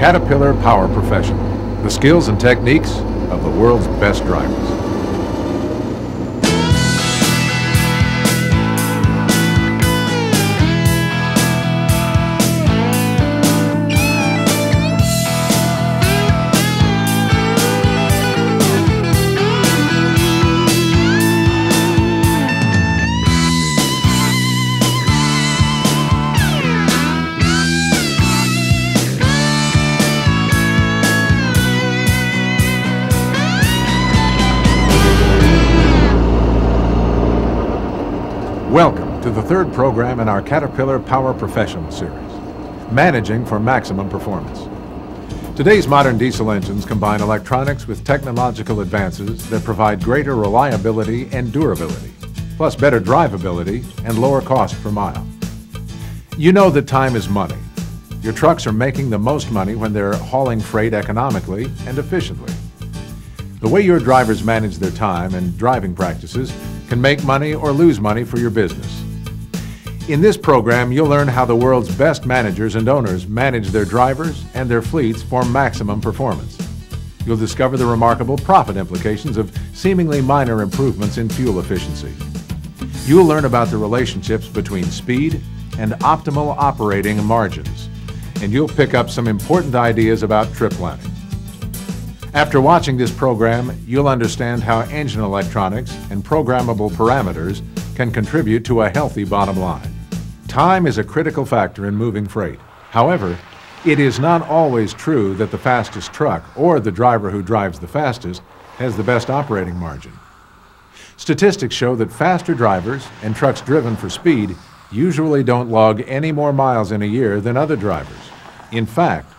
Caterpillar Power Professional, the skills and techniques of the world's best drivers. Welcome to the third program in our Caterpillar Power Professional series, Managing for Maximum Performance. Today's modern diesel engines combine electronics with technological advances that provide greater reliability and durability, plus better drivability and lower cost per mile. You know that time is money. Your trucks are making the most money when they're hauling freight economically and efficiently. The way your drivers manage their time and driving practices can make money or lose money for your business. In this program, you'll learn how the world's best managers and owners manage their drivers and their fleets for maximum performance. You'll discover the remarkable profit implications of seemingly minor improvements in fuel efficiency. You'll learn about the relationships between speed and optimal operating margins, and you'll pick up some important ideas about trip planning. After watching this program, you'll understand how engine electronics and programmable parameters can contribute to a healthy bottom line. Time is a critical factor in moving freight. However, it is not always true that the fastest truck or the driver who drives the fastest has the best operating margin. Statistics show that faster drivers and trucks driven for speed usually don't log any more miles in a year than other drivers. In fact,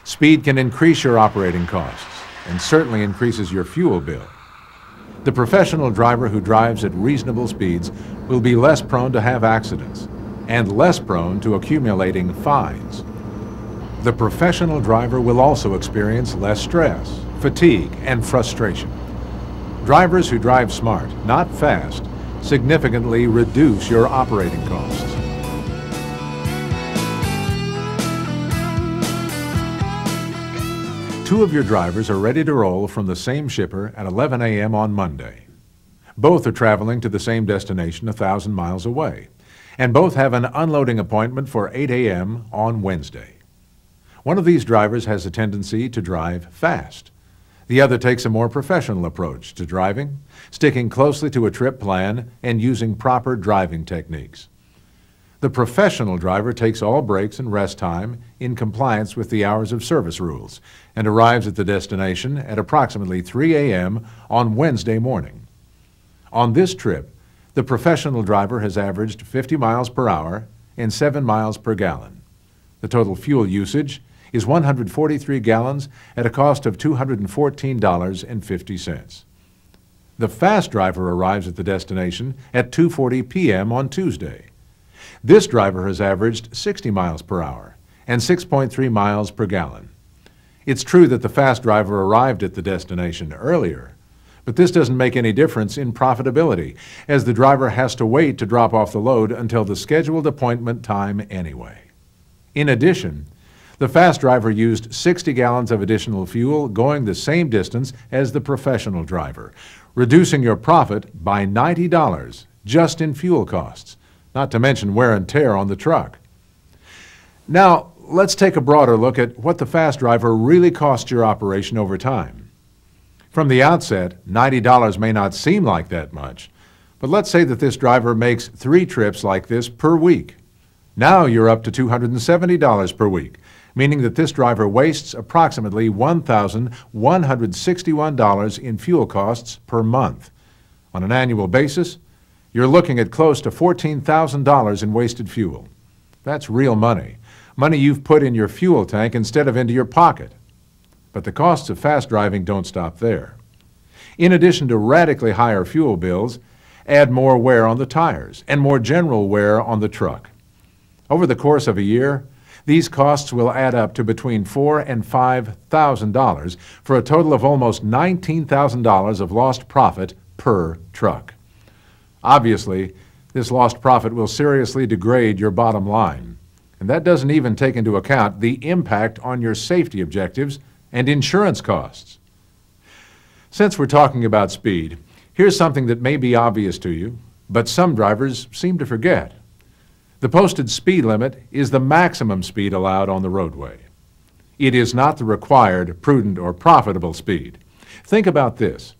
speed can increase your operating costs and certainly increases your fuel bill. The professional driver who drives at reasonable speeds will be less prone to have accidents and less prone to accumulating fines. The professional driver will also experience less stress, fatigue, and frustration. Drivers who drive smart, not fast, significantly reduce your operating costs. Two of your drivers are ready to roll from the same shipper at 11 a.m. on Monday. Both are traveling to the same destination 1,000 miles away, and both have an unloading appointment for 8 a.m. on Wednesday. One of these drivers has a tendency to drive fast. The other takes a more professional approach to driving, sticking closely to a trip plan and using proper driving techniques. The professional driver takes all breaks and rest time in compliance with the hours of service rules and arrives at the destination at approximately 3 a.m. on Wednesday morning. On this trip, the professional driver has averaged 50 miles per hour and 7 miles per gallon. The total fuel usage is 143 gallons at a cost of $214.50. The fast driver arrives at the destination at 2:40 p.m. on Tuesday. This driver has averaged 60 miles per hour and 6.3 miles per gallon. It's true that the fast driver arrived at the destination earlier, but this doesn't make any difference in profitability, as the driver has to wait to drop off the load until the scheduled appointment time anyway. In addition, the fast driver used 60 gallons of additional fuel going the same distance as the professional driver, reducing your profit by $90 just in fuel costs, not to mention wear and tear on the truck. Now, let's take a broader look at what the fast driver really costs your operation over time. From the outset, $90 may not seem like that much, but let's say that this driver makes 3 trips like this per week. Now you're up to $270 per week, meaning that this driver wastes approximately $1,161 in fuel costs per month. On an annual basis, you're looking at close to $14,000 in wasted fuel. That's real money, money you've put in your fuel tank instead of into your pocket. But the costs of fast driving don't stop there. In addition to radically higher fuel bills, add more wear on the tires and more general wear on the truck. Over the course of a year, these costs will add up to between $4,000 and $5,000 for a total of almost $19,000 of lost profit per truck. Obviously, this lost profit will seriously degrade your bottom line. And that doesn't even take into account the impact on your safety objectives and insurance costs. Since we're talking about speed, here's something that may be obvious to you, but some drivers seem to forget. The posted speed limit is the maximum speed allowed on the roadway. It is not the required, prudent, or profitable speed. Think about this.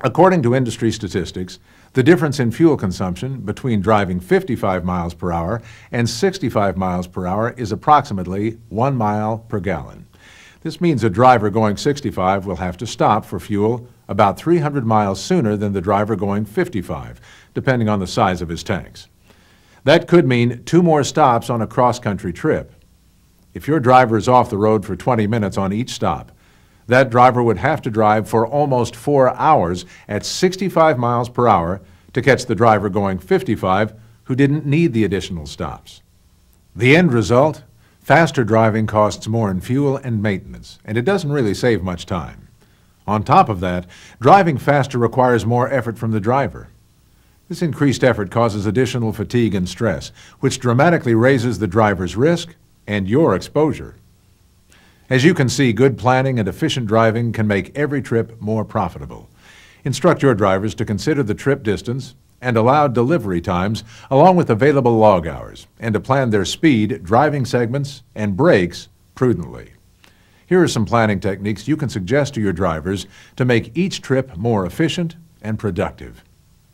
According to industry statistics, the difference in fuel consumption between driving 55 miles per hour and 65 miles per hour is approximately 1 mile per gallon. This means a driver going 65 will have to stop for fuel about 300 miles sooner than the driver going 55, depending on the size of his tanks. That could mean 2 more stops on a cross-country trip. If your driver is off the road for 20 minutes on each stop, that driver would have to drive for almost 4 hours at 65 miles per hour to catch the driver going 55 who didn't need the additional stops. The end result? Faster driving costs more in fuel and maintenance, and it doesn't really save much time. On top of that, driving faster requires more effort from the driver. This increased effort causes additional fatigue and stress, which dramatically raises the driver's risk and your exposure. As you can see, good planning and efficient driving can make every trip more profitable. Instruct your drivers to consider the trip distance and allowed delivery times along with available log hours, and to plan their speed, driving segments, and brakes prudently. Here are some planning techniques you can suggest to your drivers to make each trip more efficient and productive.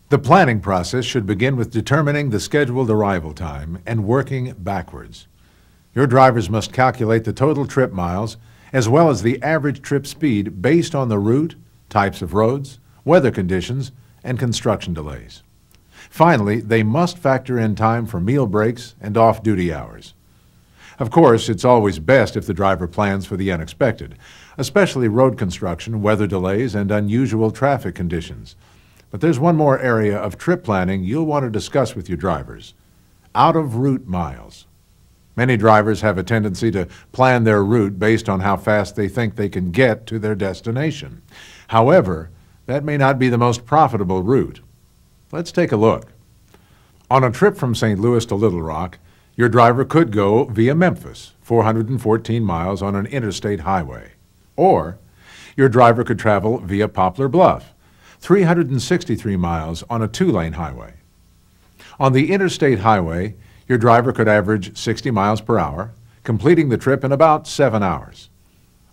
The planning process should begin with determining the scheduled arrival time and working backwards. Your drivers must calculate the total trip miles as well as the average trip speed based on the route, types of roads, weather conditions, and construction delays. Finally, they must factor in time for meal breaks and off-duty hours. Of course, it's always best if the driver plans for the unexpected, especially road construction, weather delays, and unusual traffic conditions. But there's one more area of trip planning you'll want to discuss with your drivers: out-of-route miles. Many drivers have a tendency to plan their route based on how fast they think they can get to their destination. However, that may not be the most profitable route. Let's take a look. On a trip from St. Louis to Little Rock, your driver could go via Memphis, 414 miles on an interstate highway. Or your driver could travel via Poplar Bluff, 363 miles on a 2-lane highway. On the interstate highway, your driver could average 60 miles per hour, completing the trip in about 7 hours.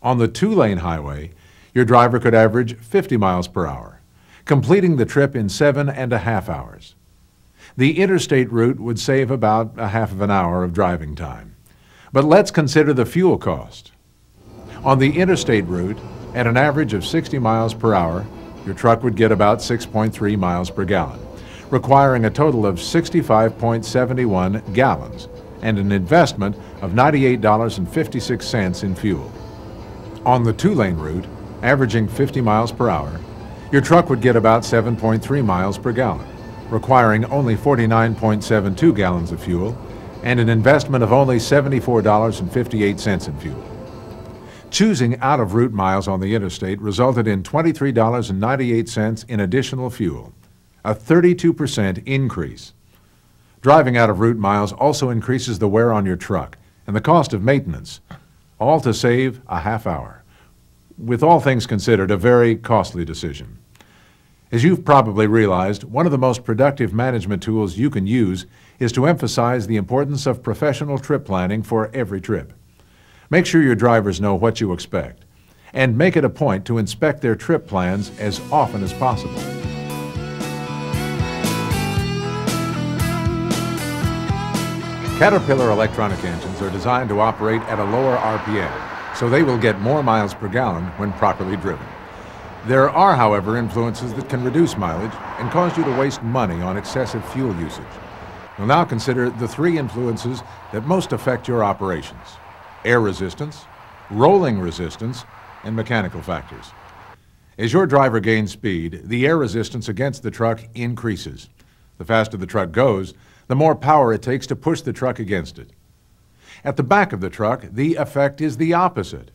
On the 2-lane highway, your driver could average 50 miles per hour, completing the trip in 7.5 hours. The interstate route would save about a half of an hour of driving time. But let's consider the fuel cost. On the interstate route, at an average of 60 miles per hour, your truck would get about 6.3 miles per gallon, requiring a total of 65.71 gallons and an investment of $98.56 in fuel. On the 2-lane route, averaging 50 miles per hour, your truck would get about 7.3 miles per gallon, requiring only 49.72 gallons of fuel and an investment of only $74.58 in fuel. Choosing out-of-route miles on the interstate resulted in $23.98 in additional fuel, a 32% increase. Driving out-of-route miles also increases the wear on your truck and the cost of maintenance, all to save a half hour. With all things considered, a very costly decision. As you've probably realized, one of the most productive management tools you can use is to emphasize the importance of professional trip planning for every trip. Make sure your drivers know what you expect, and make it a point to inspect their trip plans as often as possible. Caterpillar electronic engines are designed to operate at a lower RPM, so they will get more miles per gallon when properly driven. There are, however, influences that can reduce mileage and cause you to waste money on excessive fuel usage. We'll now consider the 3 influences that most affect your operations: air resistance, rolling resistance, and mechanical factors. As your driver gains speed, the air resistance against the truck increases. The faster the truck goes, the more power it takes to push the truck against it. At the back of the truck, the effect is the opposite.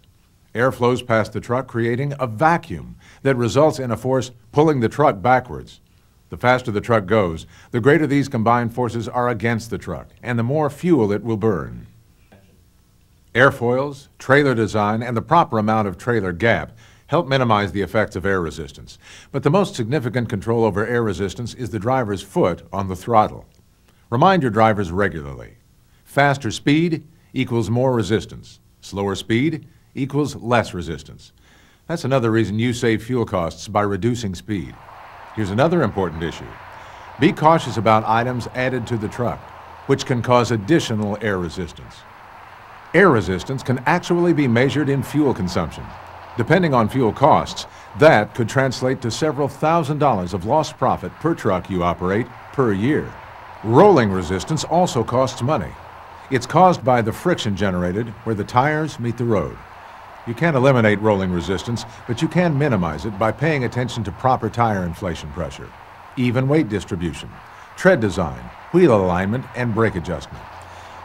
Air flows past the truck, creating a vacuum that results in a force pulling the truck backwards. The faster the truck goes, the greater these combined forces are against the truck, and the more fuel it will burn. Airfoils, trailer design, and the proper amount of trailer gap help minimize the effects of air resistance. But the most significant control over air resistance is the driver's foot on the throttle. Remind your drivers regularly. Faster speed equals more resistance. Slower speed equals less resistance. That's another reason you save fuel costs by reducing speed. Here's another important issue. Be cautious about items added to the truck, which can cause additional air resistance. Air resistance can actually be measured in fuel consumption. Depending on fuel costs, that could translate to several $1,000s of lost profit per truck you operate per year. Rolling resistance also costs money. It's caused by the friction generated where the tires meet the road. You can't eliminate rolling resistance, but you can minimize it by paying attention to proper tire inflation pressure, even weight distribution, tread design, wheel alignment, and brake adjustment.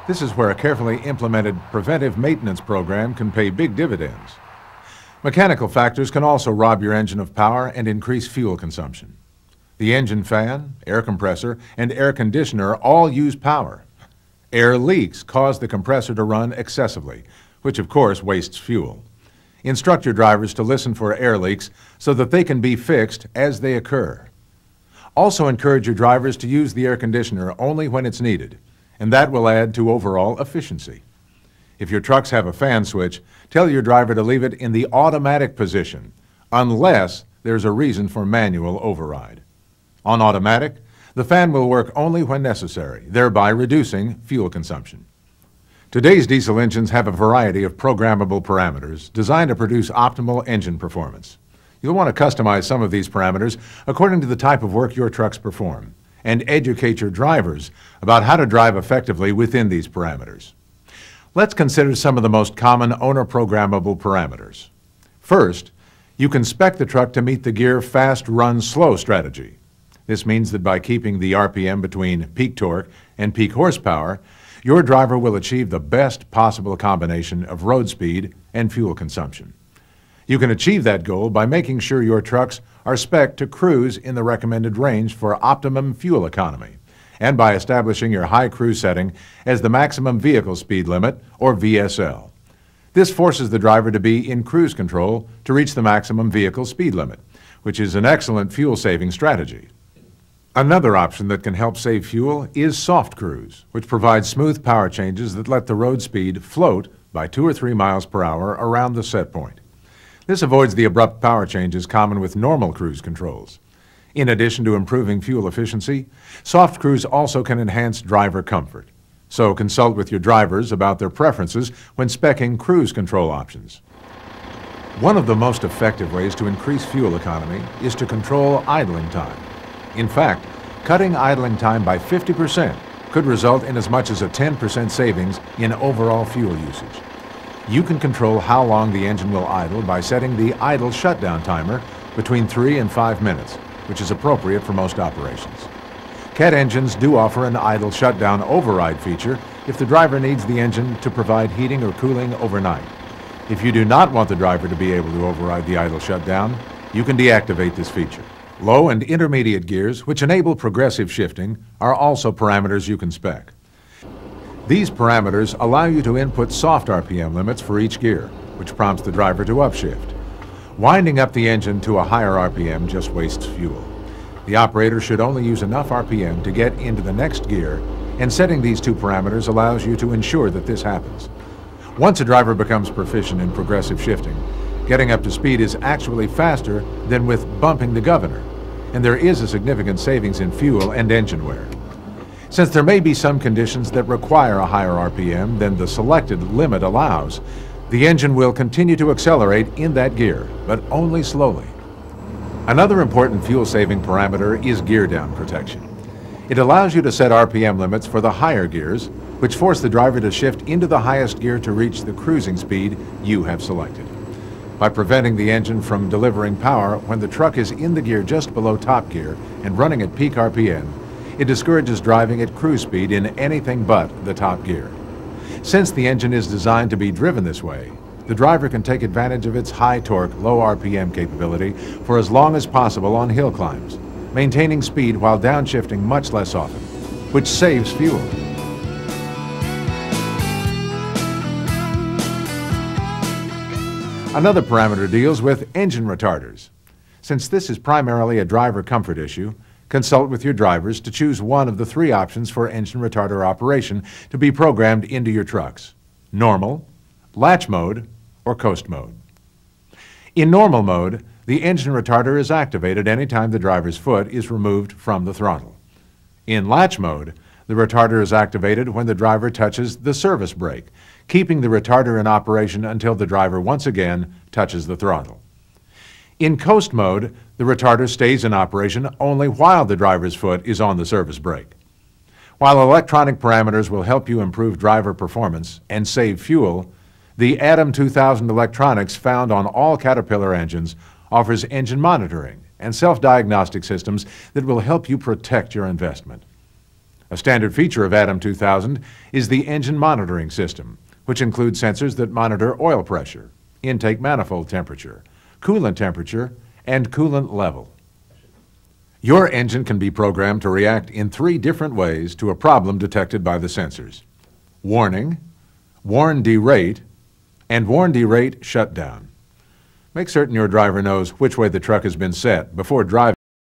This is where a carefully implemented preventive maintenance program can pay big dividends. Mechanical factors can also rob your engine of power and increase fuel consumption. The engine fan, air compressor, and air conditioner all use power. Air leaks cause the compressor to run excessively, which of course wastes fuel. Instruct your drivers to listen for air leaks so that they can be fixed as they occur. Also encourage your drivers to use the air conditioner only when it's needed, and that will add to overall efficiency. If your trucks have a fan switch, tell your driver to leave it in the automatic position, unless there's a reason for manual override. On automatic, the fan will work only when necessary, thereby reducing fuel consumption. Today's diesel engines have a variety of programmable parameters designed to produce optimal engine performance. You'll want to customize some of these parameters according to the type of work your trucks perform, and educate your drivers about how to drive effectively within these parameters. Let's consider some of the most common owner-programmable parameters. First, you can spec the truck to meet the gear fast, run, slow strategy. This means that by keeping the RPM between peak torque and peak horsepower, your driver will achieve the best possible combination of road speed and fuel consumption. You can achieve that goal by making sure your trucks are spec'd to cruise in the recommended range for optimum fuel economy, and by establishing your high cruise setting as the maximum vehicle speed limit, or VSL. This forces the driver to be in cruise control to reach the maximum vehicle speed limit, which is an excellent fuel-saving strategy. Another option that can help save fuel is soft cruise, which provides smooth power changes that let the road speed float by 2 or 3 miles per hour around the set point. This avoids the abrupt power changes common with normal cruise controls. In addition to improving fuel efficiency, soft cruise also can enhance driver comfort. So consult with your drivers about their preferences when speccing cruise control options. One of the most effective ways to increase fuel economy is to control idling time. In fact, cutting idling time by 50% could result in as much as a 10% savings in overall fuel usage. You can control how long the engine will idle by setting the idle shutdown timer between 3 and 5 minutes, which is appropriate for most operations. Cat engines do offer an idle shutdown override feature if the driver needs the engine to provide heating or cooling overnight. If you do not want the driver to be able to override the idle shutdown, you can deactivate this feature. Low and intermediate gears, which enable progressive shifting, are also parameters you can spec. These parameters allow you to input soft RPM limits for each gear, which prompts the driver to upshift. Winding up the engine to a higher RPM just wastes fuel. The operator should only use enough RPM to get into the next gear, and setting these two parameters allows you to ensure that this happens. Once a driver becomes proficient in progressive shifting, getting up to speed is actually faster than with bumping the governor, and there is a significant savings in fuel and engine wear. Since there may be some conditions that require a higher RPM than the selected limit allows, the engine will continue to accelerate in that gear, but only slowly. Another important fuel-saving parameter is gear down protection. It allows you to set RPM limits for the higher gears, which force the driver to shift into the highest gear to reach the cruising speed you have selected. By preventing the engine from delivering power when the truck is in the gear just below top gear and running at peak RPM, it discourages driving at cruise speed in anything but the top gear. Since the engine is designed to be driven this way, the driver can take advantage of its high torque, low RPM capability for as long as possible on hill climbs, maintaining speed while downshifting much less often, which saves fuel. Another parameter deals with engine retarders. Since this is primarily a driver comfort issue, consult with your drivers to choose one of the 3 options for engine retarder operation to be programmed into your trucks: normal, latch mode, or coast mode. In normal mode, the engine retarder is activated anytime the driver's foot is removed from the throttle. In latch mode, the retarder is activated when the driver touches the service brake, keeping the retarder in operation until the driver once again touches the throttle. In coast mode, the retarder stays in operation only while the driver's foot is on the service brake. While electronic parameters will help you improve driver performance and save fuel, the Adam 2000 electronics found on all Caterpillar engines offers engine monitoring and self-diagnostic systems that will help you protect your investment. A standard feature of Adam 2000 is the engine monitoring system, which includes sensors that monitor oil pressure, intake manifold temperature, coolant temperature, and coolant level. Your engine can be programmed to react in 3 different ways to a problem detected by the sensors: warning, warn derate, and warn derate shutdown. Make certain your driver knows which way the truck has been set before driving